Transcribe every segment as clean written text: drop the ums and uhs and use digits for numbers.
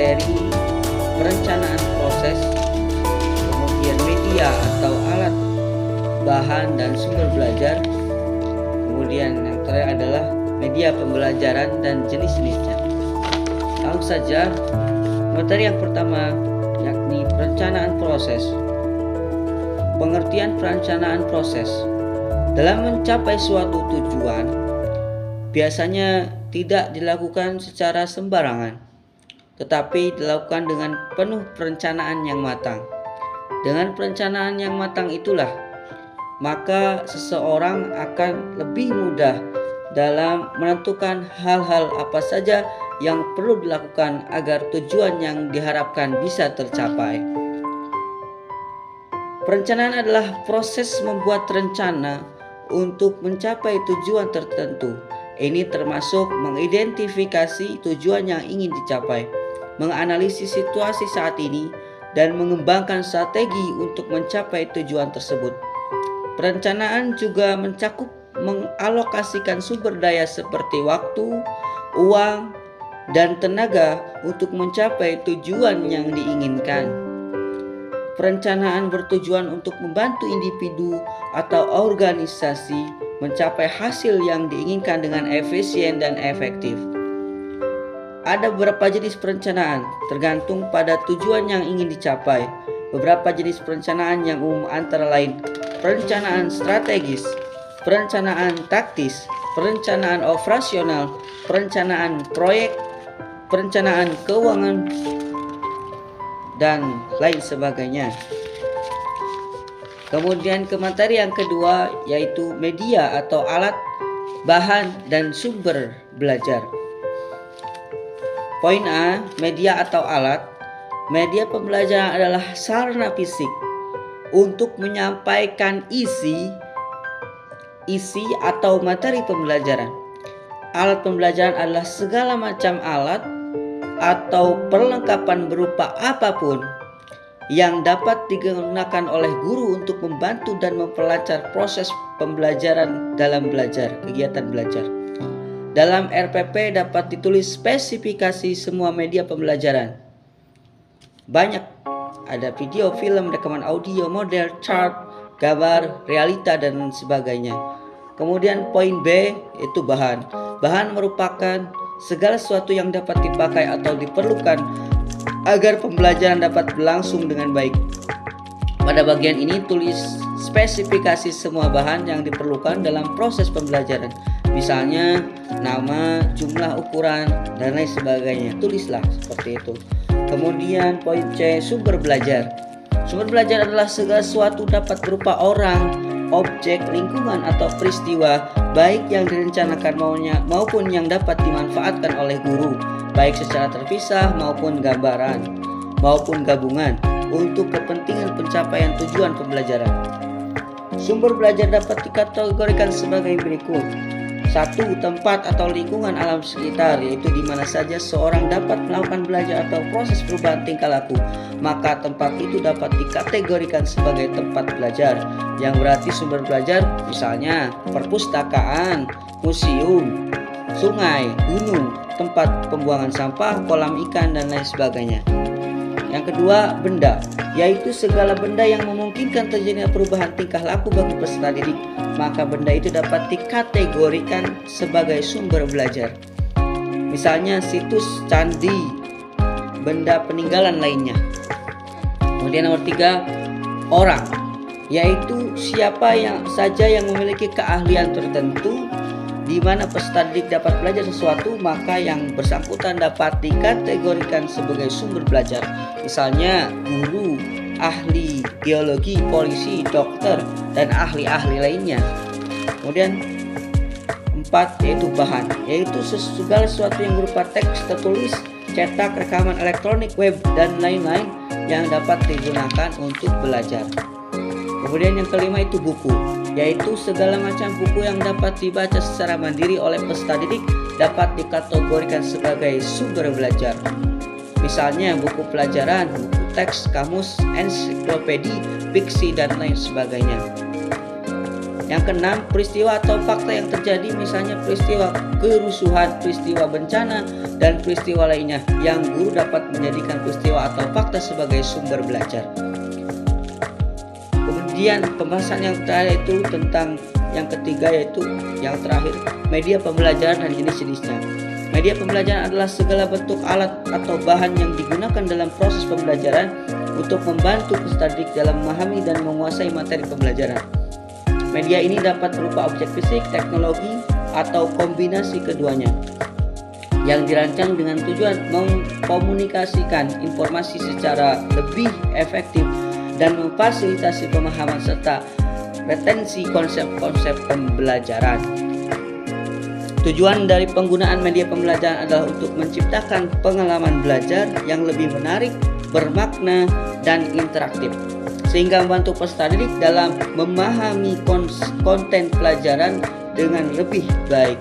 materi, perencanaan proses, kemudian media atau alat, bahan dan sumber belajar, kemudian yang terakhir adalah media pembelajaran dan jenis-jenisnya. Langsung saja, materi yang pertama yakni perencanaan proses. Pengertian perencanaan proses. Dalam mencapai suatu tujuan, biasanya tidak dilakukan secara sembarangan, tetapi dilakukan dengan penuh perencanaan yang matang. Dengan perencanaan yang matang itulah, maka seseorang akan lebih mudah dalam menentukan hal-hal apa saja yang perlu dilakukan agar tujuan yang diharapkan bisa tercapai. Perencanaan adalah proses membuat rencana untuk mencapai tujuan tertentu. Ini termasuk mengidentifikasi tujuan yang ingin dicapai, menganalisis situasi saat ini, dan mengembangkan strategi untuk mencapai tujuan tersebut. Perencanaan juga mencakup mengalokasikan sumber daya seperti waktu, uang, dan tenaga untuk mencapai tujuan yang diinginkan. Perencanaan bertujuan untuk membantu individu atau organisasi mencapai hasil yang diinginkan dengan efisien dan efektif. Ada beberapa jenis perencanaan tergantung pada tujuan yang ingin dicapai. Beberapa jenis perencanaan yang umum antara lain perencanaan strategis, perencanaan taktis, perencanaan operasional, perencanaan proyek, perencanaan keuangan, dan lain sebagainya. Kemudian ke materi yang kedua yaitu media atau alat, bahan, dan sumber belajar. Poin A, media atau alat. Media pembelajaran adalah sarana fisik untuk menyampaikan isi atau materi pembelajaran. Alat pembelajaran adalah segala macam alat atau perlengkapan berupa apapun yang dapat digunakan oleh guru untuk membantu dan memperlancar proses pembelajaran dalam belajar, kegiatan belajar. Dalam RPP dapat ditulis spesifikasi semua media pembelajaran. Banyak, ada video, film, rekaman audio, model, chart, gambar, realita, dan sebagainya. Kemudian poin B itu bahan. Bahan merupakan segala sesuatu yang dapat dipakai atau diperlukan agar pembelajaran dapat berlangsung dengan baik. Pada bagian ini tulis spesifikasi semua bahan yang diperlukan dalam proses pembelajaran. Misalnya nama, jumlah, ukuran, dan lain sebagainya. Tulislah seperti itu. Kemudian poin C, sumber belajar. Sumber belajar adalah segala sesuatu dapat berupa orang, objek, lingkungan, atau peristiwa, baik yang direncanakan maupun yang dapat dimanfaatkan oleh guru, baik secara terpisah maupun gambaran maupun gabungan untuk kepentingan pencapaian tujuan pembelajaran. Sumber belajar dapat dikategorikan sebagai berikut. 1. Tempat atau lingkungan alam sekitar, yaitu di mana saja seorang dapat melakukan belajar atau proses perubahan tingkah laku, maka tempat itu dapat dikategorikan sebagai tempat belajar, yang berarti sumber belajar misalnya perpustakaan, museum, sungai, gunung, tempat pembuangan sampah, kolam ikan, dan lain sebagainya. Yang kedua, benda, yaitu segala benda yang memungkinkan terjadinya perubahan tingkah laku bagi peserta didik, maka benda itu dapat dikategorikan sebagai sumber belajar. Misalnya situs, candi, benda peninggalan lainnya. Kemudian nomor 3, orang, yaitu siapa saja yang memiliki keahlian tertentu di mana peserta didik dapat belajar sesuatu, maka yang bersangkutan dapat dikategorikan sebagai sumber belajar. Misalnya guru, ahli geologi, polisi, dokter, dan ahli-ahli lainnya. Kemudian 4, yaitu bahan, yaitu segala sesuatu yang berupa teks tertulis, cetak, rekaman elektronik, web, dan lain-lain yang dapat digunakan untuk belajar. Kemudian yang kelima itu buku, yaitu segala macam buku yang dapat dibaca secara mandiri oleh peserta didik dapat dikategorikan sebagai sumber belajar. Misalnya buku pelajaran, buku teks, kamus, ensiklopedi, fiksi, dan lain sebagainya. Yang keenam, peristiwa atau fakta yang terjadi, misalnya peristiwa kerusuhan, peristiwa bencana, dan peristiwa lainnya yang guru dapat menjadikan peristiwa atau fakta sebagai sumber belajar. Kemudian pembahasan yang terakhir itu tentang yang ketiga, yaitu yang terakhir, media pembelajaran dan jenis-jenisnya. Media pembelajaran adalah segala bentuk alat atau bahan yang digunakan dalam proses pembelajaran untuk membantu peserta didik dalam memahami dan menguasai materi pembelajaran. Media ini dapat berupa objek fisik, teknologi, atau kombinasi keduanya yang dirancang dengan tujuan mengkomunikasikan informasi secara lebih efektif dan memfasilitasi pemahaman serta retensi konsep-konsep pembelajaran. Tujuan dari penggunaan media pembelajaran adalah untuk menciptakan pengalaman belajar yang lebih menarik, bermakna, dan interaktif, sehingga membantu peserta didik dalam memahami konten pelajaran dengan lebih baik.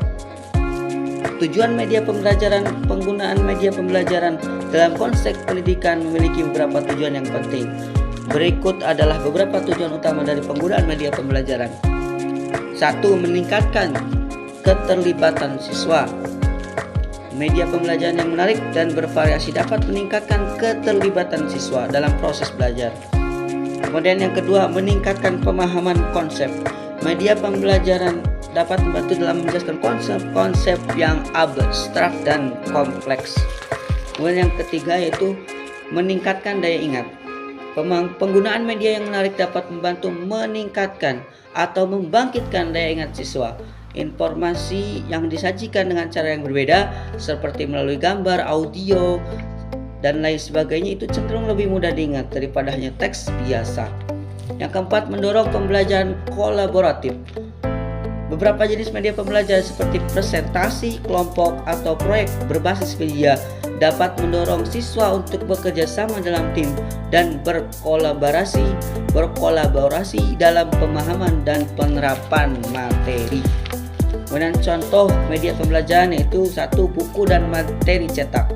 Tujuan media pembelajaran. Penggunaan media pembelajaran dalam konteks pendidikan memiliki beberapa tujuan yang penting. Berikut adalah beberapa tujuan utama dari penggunaan media pembelajaran. 1. Meningkatkan keterlibatan siswa. Media pembelajaran yang menarik dan bervariasi dapat meningkatkan keterlibatan siswa dalam proses belajar. Kemudian yang kedua, meningkatkan pemahaman konsep. Media pembelajaran dapat membantu dalam menjelaskan konsep-konsep yang abstrak dan kompleks. Kemudian yang ketiga yaitu meningkatkan daya ingat. Penggunaan media yang menarik dapat membantu meningkatkan atau membangkitkan daya ingat siswa. Informasi yang disajikan dengan cara yang berbeda seperti melalui gambar, audio, dan lain sebagainya itu cenderung lebih mudah diingat daripada hanya teks biasa. Yang keempat, mendorong pembelajaran kolaboratif. Beberapa jenis media pembelajaran seperti presentasi, kelompok, atau proyek berbasis media dapat mendorong siswa untuk bekerja sama dalam tim dan berkolaborasi dalam pemahaman dan penerapan materi. Kemudian contoh media pembelajaran yaitu 1. Buku dan materi cetak.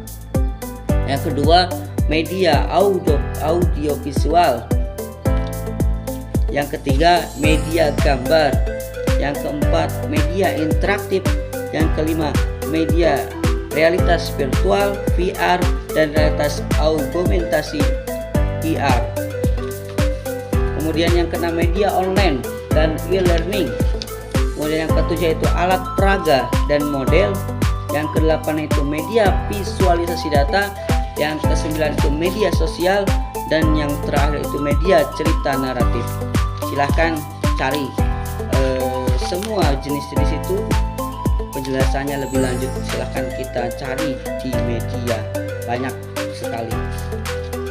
Yang kedua, media audiovisual. Yang ketiga, media gambar. Yang keempat, media interaktif. Yang kelima, media realitas virtual, VR, dan realitas augmentasi, IR. Kemudian yang keenam, media online dan e-learning. Kemudian yang ketujuh yaitu alat peraga dan model. Yang kedelapan itu media visualisasi data. Yang kesembilan itu media sosial, dan yang terakhir itu media cerita naratif. Silahkan cari semua jenis-jenis itu, penjelasannya lebih lanjut silahkan kita cari di media, banyak sekali.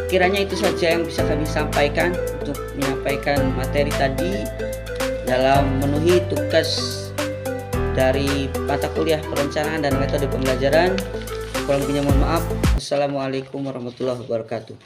Kiranya itu saja yang bisa kami sampaikan untuk menyampaikan materi tadi dalam memenuhi tugas dari mata kuliah perencanaan dan metode pembelajaran. Kurang lebihnya mohon maaf. Assalamualaikum warahmatullahi wabarakatuh.